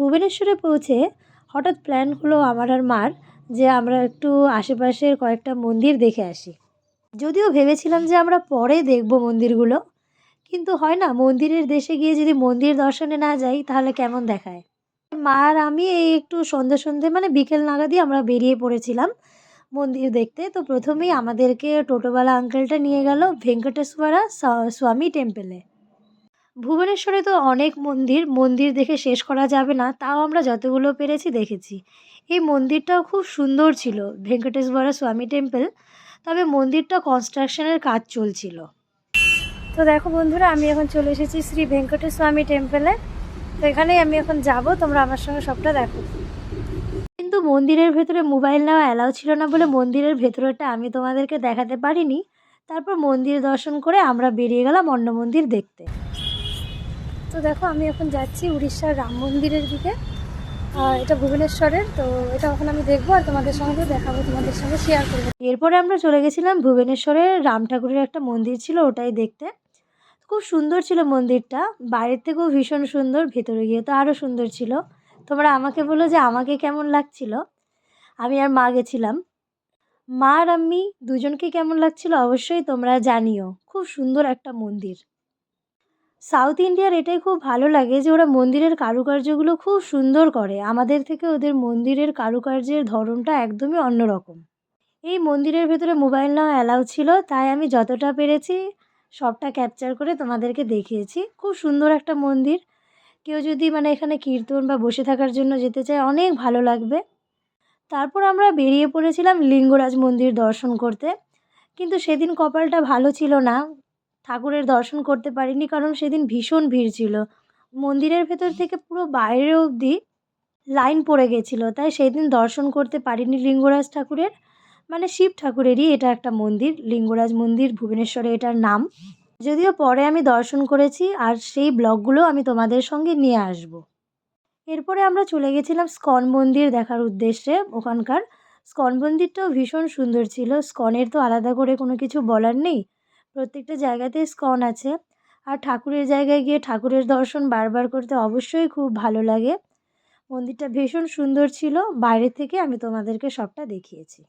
ভুবনেশ্বরে পৌঁছে হঠাৎ প্ল্যান হলো আমার আর মার যে আমরা একটু আশেপাশের কয়েকটা মন্দির দেখে আসি। যদিও ভেবেছিলাম যে আমরা পরে দেখব মন্দিরগুলো, কিন্তু হয় না মন্দিরের দেশে গিয়ে যদি মন্দির দর্শনে না যাই তাহলে কেমন দেখায়। মা আর আমি এই একটু সন্ধে সন্ধে মানে বিকেল নাগাদই আমরা বেরিয়ে পড়েছিলাম মন্দির দেখতে। তো প্রথমেই আমাদেরকে টোটোওয়ালা আঙ্কেলটা নিয়ে গেল ভেঙ্কটেশ্বরা স্বামী টেম্পেলে। ভুবনেশ্বরে তো অনেক মন্দির, মন্দির দেখে শেষ করা যাবে না। তাও আমরা যতগুলো পেরেছি দেখেছি। এই মন্দিরটাও খুব সুন্দর ছিল, ভেঙ্কটেশ্বরা স্বামী টেম্পল। তবে মন্দিরটা কনস্ট্রাকশনের কাজ চলছিল। তো দেখো বন্ধুরা, আমি এখন চলে এসেছি শ্রী ভেঙ্কটেশ্বর স্বামী টেম্পলে। তো এখানেই আমি এখন যাব, তোমরা আমার সঙ্গে সবটা দেখো। কিন্তু মন্দিরের ভেতরে মোবাইল নেওয়া অ্যালাউ ছিল না বলে মন্দিরের ভেতরেটা আমি তোমাদেরকে দেখাতে পারিনি। তারপর মন্দির দর্শন করে আমরা বেরিয়ে গেলাম অন্য মন্দির দেখতে। তো দেখো আমি এখন যাচ্ছি উড়িষ্যার রাম মন্দিরের দিকে। এটা ভুবনেশ্বরের, তো এটা এখন আমি দেখবো আর তোমাদের সঙ্গে দেখাবো, তোমাদের সঙ্গে শেয়ার করবো। এরপরে আমরা চলে গেছিলাম ভুবনেশ্বরের রাম ঠাকুরের একটা মন্দির ছিল, ওটাই দেখতে। খুব সুন্দর ছিল মন্দিরটা, বাইরের থেকেও ভীষণ সুন্দর, ভেতরে গিয়ে তো আরও সুন্দর ছিল। তোমরা আমাকে বলো যে আমাকে কেমন লাগছিল। আমি আর মা গেছিলাম, মা আর আমি দুজনকে কেমন লাগছিল অবশ্যই তোমরা জানিও। খুব সুন্দর একটা মন্দির। সাউথ ইন্ডিয়ার এটাই খুব ভালো লাগে যে ওরা মন্দিরের কারুকার্যগুলো খুব সুন্দর করে। আমাদের থেকে ওদের মন্দিরের কারুকার্যের ধরনটা একদমই অন্যরকম। এই মন্দিরের ভেতরে মোবাইল নেওয়া অ্যালাউ ছিল, তাই আমি যতটা পেরেছি সবটা ক্যাপচার করে তোমাদেরকে দেখিয়েছি। খুব সুন্দর একটা মন্দির। কেউ যদি মানে এখানে কীর্তন বা বসে থাকার জন্য যেতে চায় অনেক ভালো লাগবে। তারপর আমরা বেরিয়ে পড়েছিলাম লিঙ্গরাজ মন্দির দর্শন করতে। কিন্তু সেদিন কপালটা ভালো ছিল না, ঠাকুরের দর্শন করতে পারিনি, কারণ সেদিন ভীষণ ভিড় ছিল। মন্দিরের ভেতর থেকে পুরো বাইরে অবধি লাইন পড়ে গেছিলো, তাই সেদিন দর্শন করতে পারিনি লিঙ্গরাজ ঠাকুরের। মানে শিব ঠাকুরেরই এটা একটা মন্দির, লিঙ্গরাজ মন্দির ভুবনেশ্বরে এটার নাম। যদিও পরে আমি দর্শন করেছি, আর সেই ব্লগগুলো আমি তোমাদের সঙ্গে নিয়ে আসব। এরপরে আমরা চলে গেছিলাম স্কন মন্দির দেখার উদ্দেশ্যে। ওখানকার স্কন মন্দিরটাও ভীষণ সুন্দর ছিল। স্কনের তো আলাদা করে কোনো কিছু বলার নেই, প্রত্যেকটা জায়গাতেই স্কন আছে। আর ঠাকুরের জায়গায় গিয়ে ঠাকুরের দর্শন বারবার করতে অবশ্যই খুব ভালো লাগে। মন্দিরটা ভীষণ সুন্দর ছিল, বাইরে থেকে আমি তোমাদেরকে সবটা দেখিয়েছি।